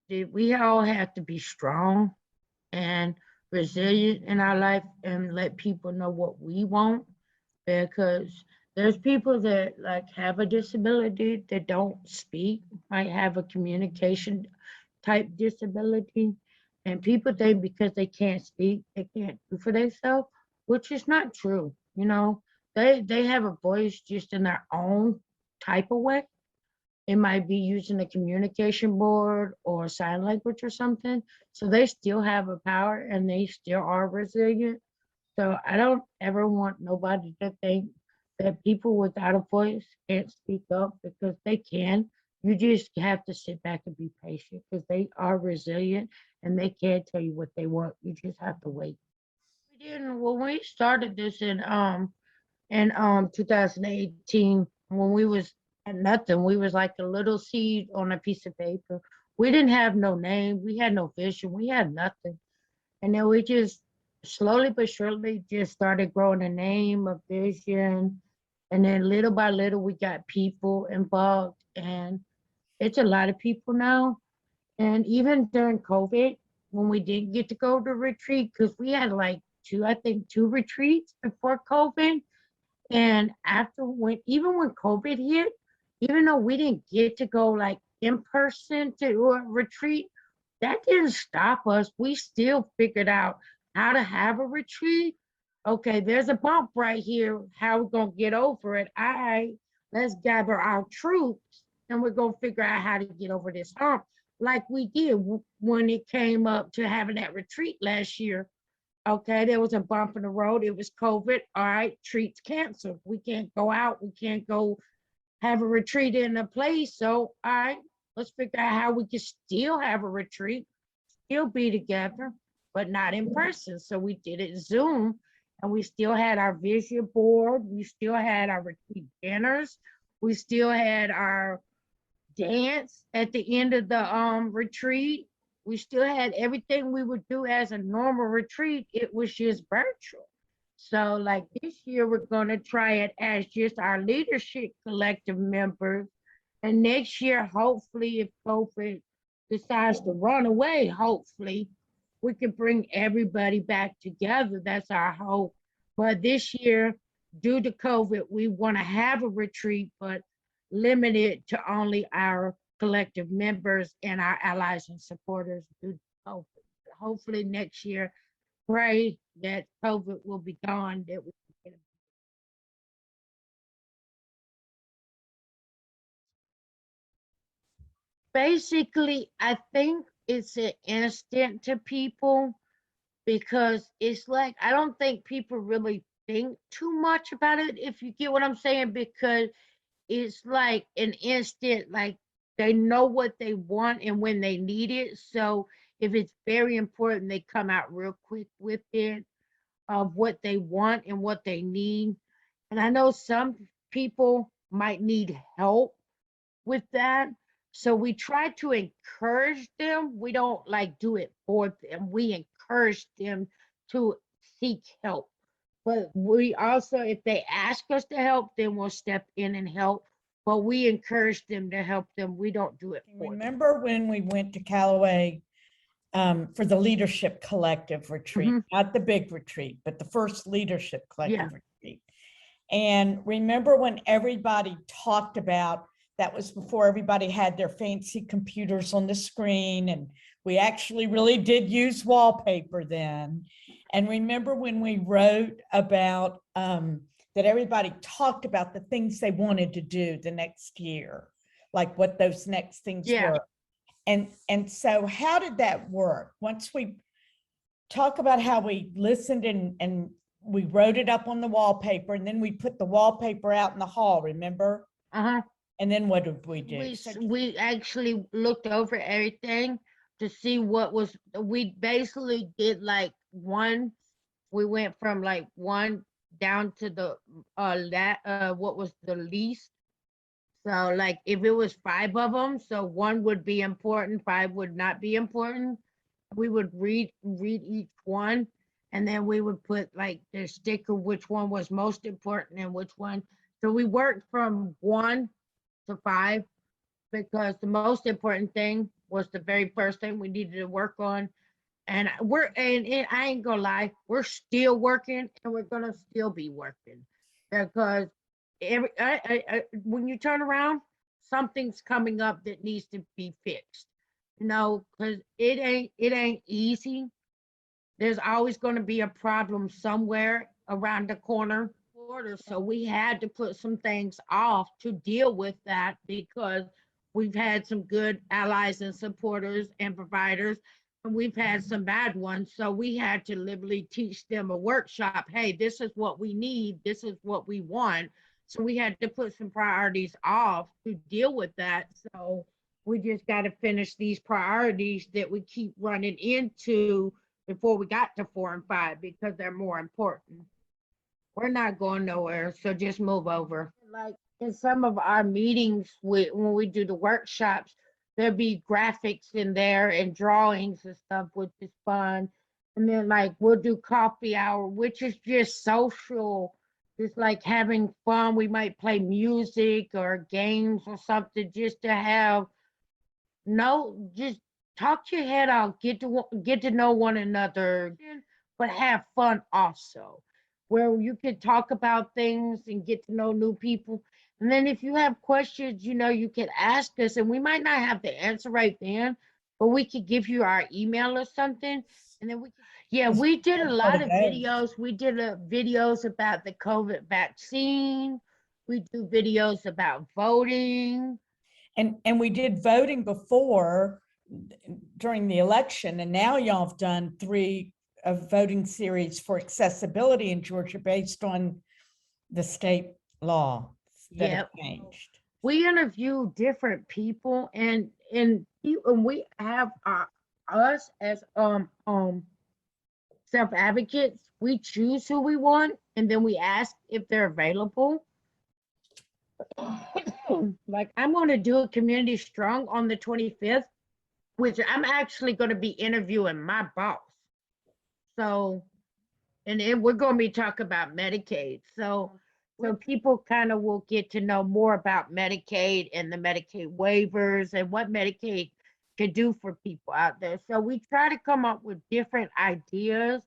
we all have to be strong and resilient in our life and let people know what we want, because there's people that like have a disability that don't speak, might have a communication type disability, and people think because they can't speak they can't do for themselves, which is not true. They have a voice just in their own type of way. It might be using a communication board or sign language or something. So they still have a power and they still are resilient. So I don't ever want nobody to think that people without a voice can't speak up, because they can. You just have to sit back and be patient, because they are resilient and they can tell you what they want. You just have to wait. We didn't when we started this in 2018, when we was at nothing. We was like a little seed on a piece of paper. We didn't have no name, we had no vision, we had nothing. And then we just slowly but surely just started growing a name, a vision, and then little by little we got people involved, and it's a lot of people now. And even during COVID, when we didn't get to go to retreat, because we had like two retreats before COVID, and after even when COVID hit, even though we didn't get to go like in person to a retreat, that didn't stop us. We still figured out how to have a retreat. Okay, there's a bump right here. How we gonna get over it? All right, let's gather our troops and we're gonna figure out how to get over this hump, like we did when it came up to having that retreat last year. Okay, there was a bump in the road. It was COVID. All right, treats canceled. We can't go out. We can't go have a retreat in a place. So, all right, let's figure out how we can still have a retreat, still be together, but not in person. So we did it Zoom, and we still had our vision board. We still had our retreat dinners. We still had our dance at the end of the retreat. We still had everything we would do as a normal retreat. It was just virtual. So like this year, we're going to try it as just our leadership collective members. And next year, hopefully, if COVID decides to run away, hopefully, we can bring everybody back together. That's our hope. But this year, due to COVID, we want to have a retreat, but limited to only our collective members and our allies and supporters due to COVID. Hopefully next year, pray that COVID will be gone, that we can get. Basically, I think it's an instant to people, because it's like I don't think people really think too much about it, if you get what I'm saying, because it's like an instant, like they know what they want and when they need it. So if it's very important, they come out real quick with it, of what they want and what they need. And I know some people might need help with that. So we try to encourage them. We don't like do it for them. We encourage them to seek help. But we also, if they ask us to help, then we'll step in and help. But we encourage them to help them. We don't do it for them. Remember when we went to Callaway for the Leadership Collective retreat, not the big retreat, but the first Leadership Collective retreat. And remember when everybody talked about, that was before everybody had their fancy computers on the screen, and we actually really did use wallpaper then. And remember when we wrote about that everybody talked about the things they wanted to do the next year, like what those next things were. And so how did that work? Once we talk about how we listened and we wrote it up on the wallpaper, and then we put the wallpaper out in the hall, remember? And then what did we do? We actually looked over everything to see what was, we basically did like one, we went from like one down to the what was the least. So like if it was 5 of them, so 1 would be important, 5 would not be important. We would read each one, and then we would put like the sticker, which one was most important and which one. So we worked from 1 to 5, because the most important thing was the very first thing we needed to work on. And I ain't gonna lie, we're still working and we're gonna still be working because when you turn around, something's coming up that needs to be fixed. Because it ain't easy. There's always going to be a problem somewhere around the corner. So we had to put some things off to deal with that because we've had some good allies and supporters and providers, and we've had some bad ones. So we had to literally teach them a workshop. Hey, this is what we need. This is what we want. So we had to put some priorities off to deal with that. So we just got to finish these priorities that we keep running into before we got to 4 and 5 because they're more important. We're not going nowhere, so just move over. Like in some of our meetings, when we do the workshops, there'll be graphics in there and drawings and stuff, which is fun. And then like we'll do coffee hour, which is just social, just like having fun. We might play music or games or something just to have just talk your head out, get to know one another, but have fun also, where you can talk about things and get to know new people. And then if you have questions, you can ask us, and we might not have the answer right then, but we could give you our email or something, and then we did a lot of videos. We did videos about the COVID vaccine. We do videos about voting. And we did voting before during the election, and now y'all have done 3 of voting series for accessibility in Georgia based on the state law that have changed. We interview different people, and we have us as self advocates. We choose who we want, and then we ask if they're available. Like I'm going to do a community strong on the 25th, which I'm actually going to be interviewing my boss. So, and then we're going to be talking about Medicaid. So people kind of will get to know more about Medicaid and the Medicaid waivers and what Medicaid can do for people out there. So we try to come up with different ideas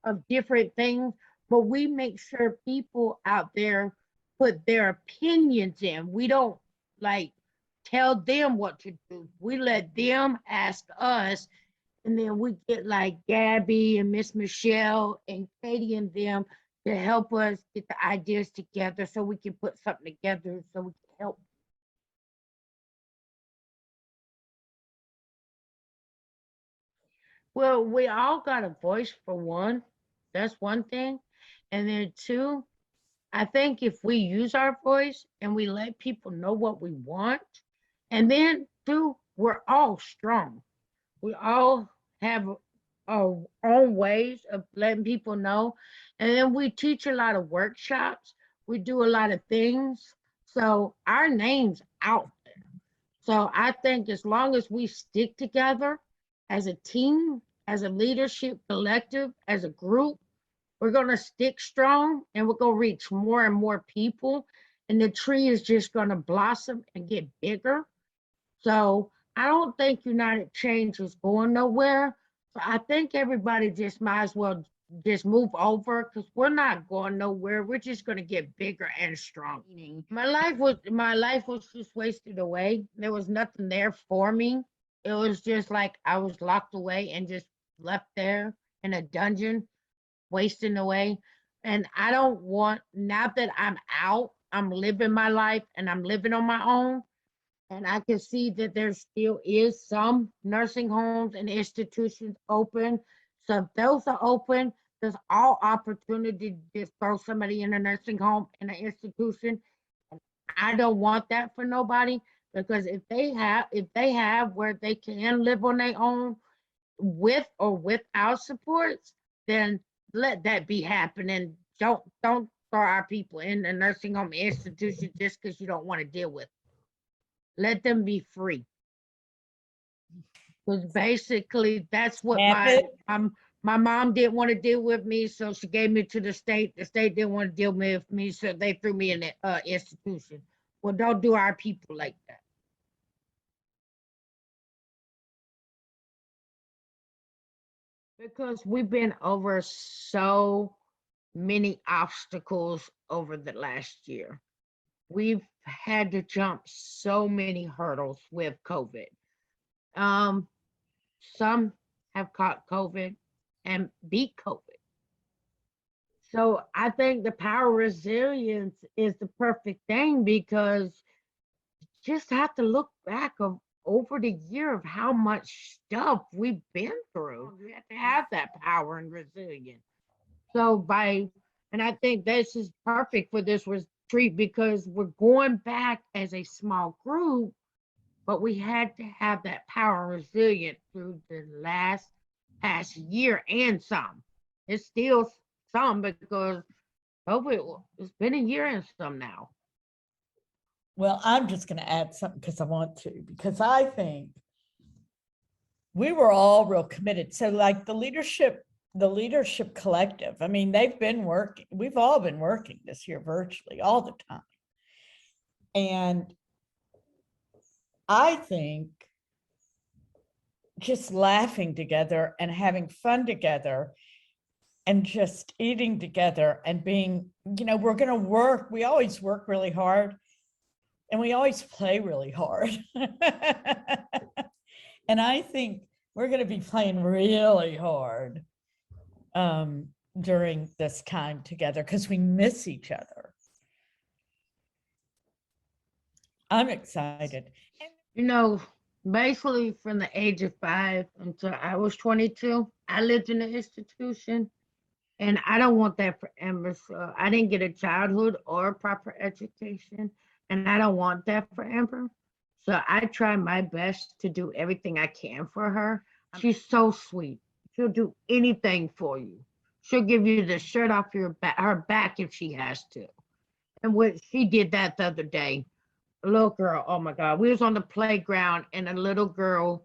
of different things, but we make sure people out there put their opinions in. We don't like tell them what to do. We let them ask us, and then we get like Gabby and Miss Michelle and Katie and them to help us get the ideas together so we can put something together so we can help. Well, we all got a voice for one. That's one thing. And then 2, I think if we use our voice and we let people know what we want, and then 2, we're all strong. We all have our own ways of letting people know. And then we teach a lot of workshops. We do a lot of things. So our name's out there. So I think as long as we stick together as a team, as a leadership collective, as a group, we're going to stick strong and we're going to reach more and more people. And the tree is just going to blossom and get bigger. So I don't think United Change is going nowhere. So I think everybody just might as well just move over because we're not going nowhere. We're just going to get bigger and strong. My life was just wasted away. There was nothing there for me. It was just like I was locked away and just left there in a dungeon, wasting away. And I don't want, now that I'm out, I'm living my life and I'm living on my own. And I can see that there still is some nursing homes and institutions open. So if those are open, there's all opportunity to just throw somebody in a nursing home and an institution. And I don't want that for nobody, because if they have where they can live on their own with or without supports, then let that be happening. Don't throw our people in a nursing home institution just because you don't want to deal with it. Let them be free. Because basically that's what my mom didn't want to deal with me, so she gave me to the state. The state didn't want to deal with me, so they threw me in the institution. Well, don't do our people like that. Because we've been over so many obstacles over the last year. We've had to jump so many hurdles with COVID. Um, some have caught COVID and beat COVID. So I think the power of resilience is the perfect thing because you just have to look back of over the year of how much stuff we've been through. You have to have that power and resilience. So and I think this is perfect for this retreat because we're going back as a small group, but we had to have that power and resilience through the past year and some. It's still some because COVID, it's been a year and some now. Well, I'm just going to add something because I want to, because I think we were all real committed. So like the leadership collective, I mean, we've all been working this year virtually all the time. And I think just laughing together and having fun together and just eating together and being, we're going to work. We always work really hard and we always play really hard. And I think we're going to be playing really hard during this time together because we miss each other. I'm excited. Basically from the age of 5 until I was 22, I lived in an institution. And I don't want that for Amber. So I didn't get a childhood or a proper education. And I don't want that for Amber. So I try my best to do everything I can for her. She's so sweet. She'll do anything for you. She'll give you the shirt off her back if she has to. And she did that the other day. A little girl, oh my God. We was on the playground and a little boy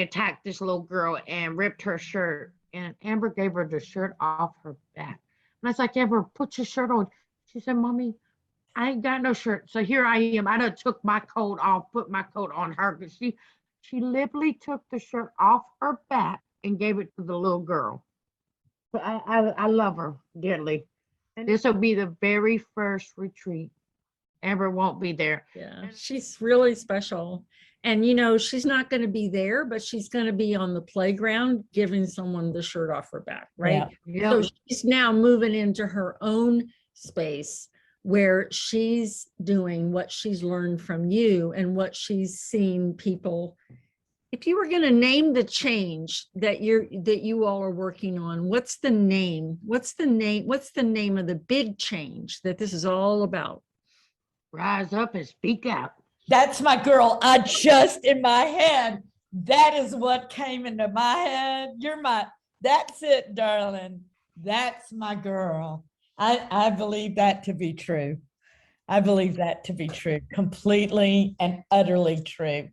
attacked this little girl and ripped her shirt. And Amber gave her the shirt off her back. And I was like, Amber, put your shirt on. She said, Mommy, I ain't got no shirt. So here I am. I done took my coat off, put my coat on her. Because she literally took the shirt off her back and gave it to the little girl. But I love her dearly. And this will be the very first retreat. Amber won't be there. Yeah, she's really special. And, she's not going to be there, but she's going to be on the playground giving someone the shirt off her back, right? Yeah. So she's now moving into her own space where she's doing what she's learned from you and what she's seen people. If you were going to name the change that you all are working on, what's the name? What's the name of the big change that this is all about? Rise up and speak out. That's my girl. In my head, that is what came into my head. That's it, darling. That's my girl. I believe that to be true. I believe that to be true, completely and utterly true.